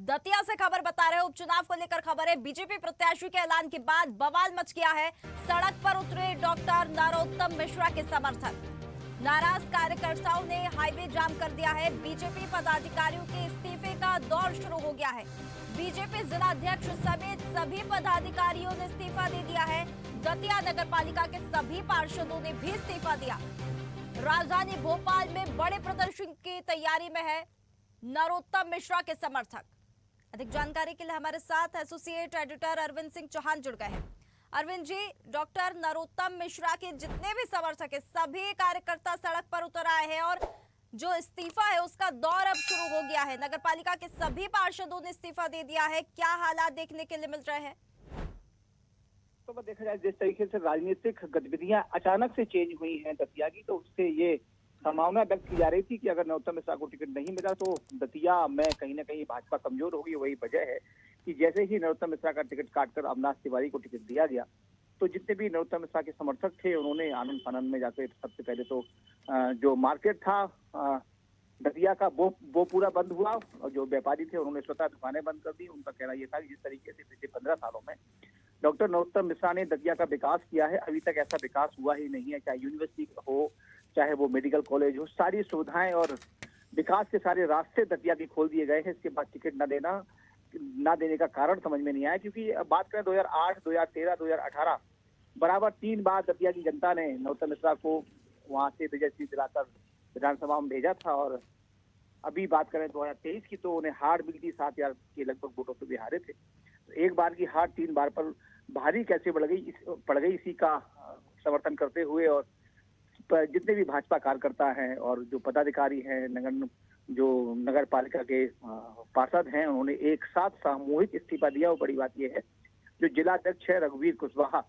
दतिया से खबर बता रहे हैं, उपचुनाव को लेकर खबर है। बीजेपी प्रत्याशी के ऐलान के बाद बवाल मच गया है। सड़क पर उतरे डॉक्टर नरोत्तम मिश्रा के समर्थक। नाराज कार्यकर्ताओं ने हाईवे जाम कर दिया है। बीजेपी पदाधिकारियों के इस्तीफे का दौर शुरू हो गया है। बीजेपी जिलाध्यक्ष समेत सभी पदाधिकारियों ने इस्तीफा दे दिया है। दतिया नगर पालिका के सभी पार्षदों ने भी इस्तीफा दिया। राजधानी भोपाल में बड़े प्रदर्शन की तैयारी में है नरोत्तम मिश्रा के समर्थक। अधिक जानकारी के लिए हमारे साथ एसोसिएट एडिटर अरविंद सिंह चौहान जुड़ गए हैं। अरविंद जी, डॉक्टर नरोत्तम मिश्रा के जितने भी समर्थक हैं, सभी कार्यकर्ता सड़क पर उतर आए हैं और जो इस्तीफा है उसका दौर अब शुरू हो गया है। नगर पालिका के सभी पार्षदों ने इस्तीफा दे दिया है। क्या हालात देखने के लिए मिल रहे हैं? तो देखा जाए जिस तरीके से राजनीतिक गतिविधियां अचानक से चेंज हुई हैं दतिया की, तो उससे ये संभावना व्यक्त की जा रही थी कि अगर नरोत्तम मिश्रा को टिकट नहीं मिला तो दतिया में कहीं ना कहीं भाजपा कमजोर होगी। वही वजह है कि जैसे ही नरोत्तम मिश्रा का टिकट काटकर अविनाश तिवारी को टिकट दिया गया, तो जितने भी नरोत्तम मिश्रा के समर्थक थे उन्होंने आनंद फानंद में जाकर सबसे पहले तो जो मार्केट था दतिया का वो पूरा बंद हुआ, और जो व्यापारी थे उन्होंने स्वतः दुकानें बंद कर दी। उनका कहना यह था कि जिस तरीके से पिछले 15 सालों में डॉक्टर नरोत्तम मिश्रा ने दतिया का विकास किया है, अभी तक ऐसा विकास हुआ ही नहीं है। चाहे यूनिवर्सिटी हो, चाहे वो मेडिकल कॉलेज हो, सारी सुविधाएं और विकास के सारे रास्ते दतिया के खोल दिए गए हैं। इसके बाद टिकट न देने का कारण समझ में नहीं आया, क्योंकि अब बात करें 2008, 2013, 2018 बराबर 3 बार दतिया की जनता ने नरोत्तम मिश्रा को वहां से विजय सीट दिलाकर विधानसभा में भेजा था। और अभी बात करें 2023 की, तो उन्हें हार मिली थी, 7,000 के लगभग वोटों से भी हारे थे। तो एक बार की हार 3 बार पर भारी कैसे पड़ गई इसी का समर्थन करते हुए, और जितने भी भाजपा कार्यकर्ता हैं और जो पदाधिकारी हैं, नगर पालिका के पार्षद हैं, उन्होंने एक साथ सामूहिक इस्तीफा दिया। और बड़ी बात यह है, जो जिलाध्यक्ष है रघुवीर कुशवाहा,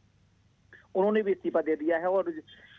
उन्होंने भी इस्तीफा दे दिया है। और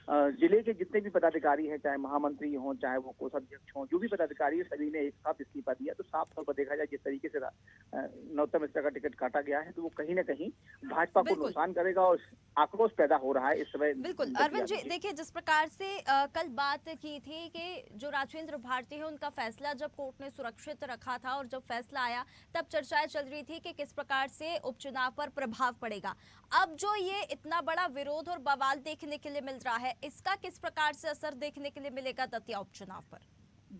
जिले के जितने भी पदाधिकारी हैं, चाहे महामंत्री हों, चाहे वो कोषाध्यक्ष हों, जो भी पदाधिकारी है, सभी ने एक साथ इस्तीफा दिया। तो साफ तौर पर देखा जाए जिस तरीके से नरोत्तम मिश्रा का टिकट काटा गया है, तो वो कहीं ना कहीं भाजपा को नुकसान करेगा और आक्रोश पैदा हो रहा है इस समय। बिल्कुल अरविंद जी, देखिए जिस प्रकार से कल बात की थी कि जो राजेंद्र भारती है उनका फैसला जब कोर्ट ने सुरक्षित रखा था और जब फैसला आया तब चर्चाएं चल रही थी कि किस प्रकार से उपचुनाव पर प्रभाव पड़ेगा। अब जो ये इतना बड़ा विरोध और बवाल देखने के लिए मिल रहा है, इसका किस प्रकार से असर देखने के लिए मिलेगा दतिया उपचुनाव पर?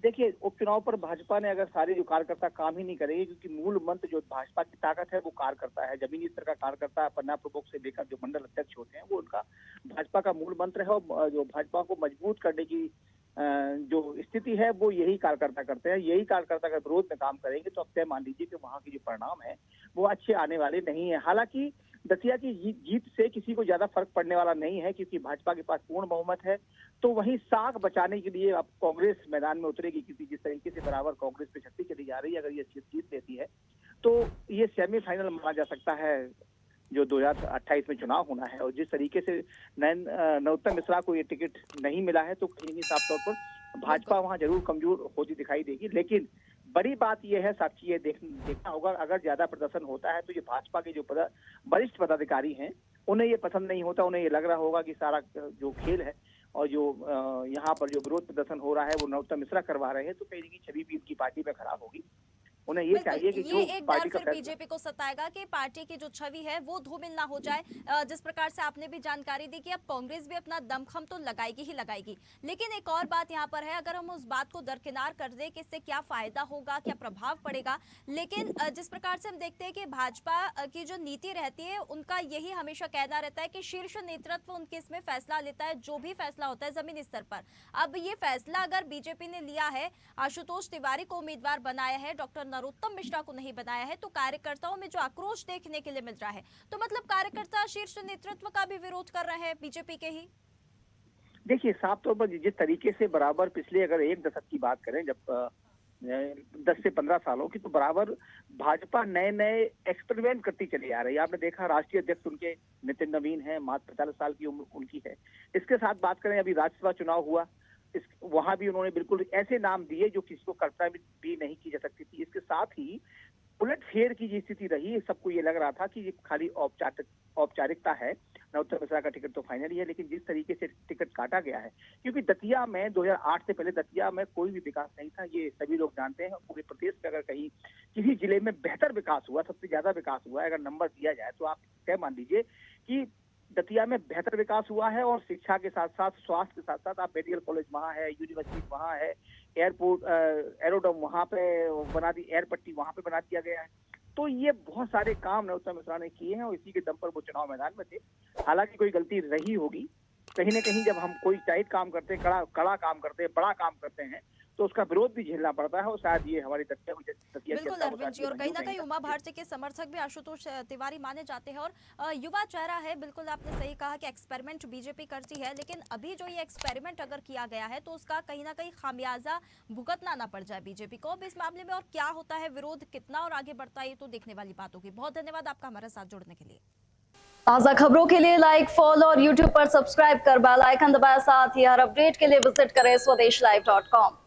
देखिए, उपचुनाव पर भाजपा ने अगर सारे जो कार्यकर्ता काम ही नहीं करेंगे, क्योंकि मूल मंत्र जो भाजपा की ताकत है वो कार्यकर्ता है। जमीनी स्तर का कार्यकर्ता, पन्ना प्रमुख से लेकर जो मंडल अध्यक्ष होते हैं, वो उनका भाजपा का मूल मंत्र है। और जो भाजपा को मजबूत करने की जो स्थिति है वो यही कार्यकर्ता करते हैं। यही कार्यकर्ता अगर विरोध में काम करेंगे तो अब तय मान लीजिए कि वहाँ के जो परिणाम है वो अच्छे आने वाले नहीं है। हालांकि दतिया की जीत से किसी को ज्यादा फर्क पड़ने वाला नहीं है, क्योंकि भाजपा के पास पूर्ण बहुमत है। तो वहीं साख बचाने के लिए अब कांग्रेस मैदान में उतरेगी, क्योंकि जिस तरीके से बराबर कांग्रेस पे शक्ति चली जा रही है, अगर ये जीत लेती है तो ये सेमीफाइनल माना जा सकता है जो 2028 में चुनाव होना है। और जिस तरीके से नरोत्तम मिश्रा को ये टिकट नहीं मिला है, तो कहीं साफ तौर पर भाजपा वहां जरूर कमजोर होती दिखाई देगी। लेकिन बड़ी बात यह है, साक्षी, ये देखना होगा, अगर ज्यादा प्रदर्शन होता है तो ये भाजपा के जो वरिष्ठ पदाधिकारी हैं उन्हें ये पसंद नहीं होता। उन्हें ये लग रहा होगा कि सारा जो खेल है और जो यहाँ पर जो विरोध प्रदर्शन हो रहा है वो नरोत्तम मिश्रा करवा रहे हैं, तो कहीं की छवि भी इनकी पार्टी में खराब होगी। उन्हें ये चाहिए कि जो एक डर फिर बीजेपी को सताएगा कि पार्टी की जो छवि है वो धूमिल ना हो जाए। जिस प्रकार से आपने भी जानकारी दी कि अब कांग्रेस भी अपना दमखम तो लगाएगी ही लगाएगी। लेकिन एक और बात यहाँ पर है, अगर हम उस बात को दरकिनार कर दें कि इससे क्या फायदा होगा, क्या प्रभाव पड़ेगा, लेकिन जिस प्रकार से हम देखते हैं कि भाजपा की जो नीति रहती है उनका यही हमेशा कहना रहता है कि शीर्ष नेतृत्व उनके इसमें फैसला लेता है, जो भी फैसला होता है जमीनी स्तर पर। अब ये फैसला अगर बीजेपी ने लिया है, आशुतोष तिवारी को उम्मीदवार बनाया है, डॉक्टर नरोत्तम मिश्रा को नहीं बनाया है, तो कार्यकर्ताओं में जो आक्रोश देखने के लिए मिल रहा है, तो मतलब कार्यकर्ता शीर्ष नेतृत्व का भी विरोध कर रहे हैं बीजेपी के ही। देखिए, साफ तौर पर जिस तरीके से बराबर पिछले अगर एक दशक की बात करें, जब 10 से 15 सालों की, तो बराबर भाजपा नए नए एक्सपेरिमेंट करती चली आ रही है। आपने देखा राष्ट्रीय अध्यक्ष उनके नितिन नवीन है, मात्र 45 साल की उम्र उनकी है। इसके साथ बात करें, अभी राज्यसभा चुनाव हुआ, वहां भी उन्होंने बिल्कुल ऐसे नाम दिए जो किसी को कल्पना भी नहीं की जा सकती थी। इसके साथ ही उलट फेर की जो स्थिति रही, सबको ये लग रहा था कि ये खाली औपचारिकता है। नरोत्तम मिश्रा का टिकट तो फाइनल ही है, लेकिन जिस तरीके से टिकट काटा गया है, क्योंकि दतिया में 2008 से पहले दतिया में कोई भी विकास नहीं था, ये सभी लोग जानते हैं। पूरे प्रदेश में अगर कहीं किसी जिले में बेहतर विकास हुआ, सबसे ज्यादा विकास हुआ है, अगर नंबर दिया जाए तो आप तय मान लीजिए कि दतिया में बेहतर विकास हुआ है। और शिक्षा के साथ साथ, स्वास्थ्य के साथ साथ, आप मेडिकल कॉलेज वहाँ है, यूनिवर्सिटी वहाँ है, एयरपोर्ट एरोड्रोम वहाँ पे बना दी, एयर पट्टी वहाँ पे बना दिया गया है। तो ये बहुत सारे काम नरोत्तम मिश्रा ने किए हैं और इसी के दम पर वो चुनाव मैदान में थे। हालांकि कोई गलती रही होगी कहीं न कहीं, जब हम कोई टाइट काम करते हैं, कड़ा काम करते हैं, बड़ा काम करते हैं, तो उसका विरोध भी झेलना पड़ता है। और शायद ये हमारी दतिया बिल्कुल अरविंद जी, और कहीं ना कहीं उमा भारती के समर्थक भी आशुतोष तिवारी माने जाते हैं और युवा चेहरा है। बिल्कुल आपने सही कहा कि एक्सपेरिमेंट बीजेपी करती है, लेकिन अभी जो ये एक्सपेरिमेंट अगर किया गया है तो उसका कहीं ना कहीं खामियाजा भुगतना ना पड़ जाए बीजेपी को। अब इस मामले में और क्या होता है, विरोध कितना और आगे बढ़ता है, ये तो देखने वाली बात होगी। बहुत धन्यवाद आपका हमारे साथ जुड़ने के लिए। ताज़ा खबरों के लिए लाइक, फॉलो और यूट्यूब पर सब्सक्राइब कर बेल आइकन दबाएं। साथ ही हर अपडेट के लिए विजिट करें स्वदेशलाइव.com।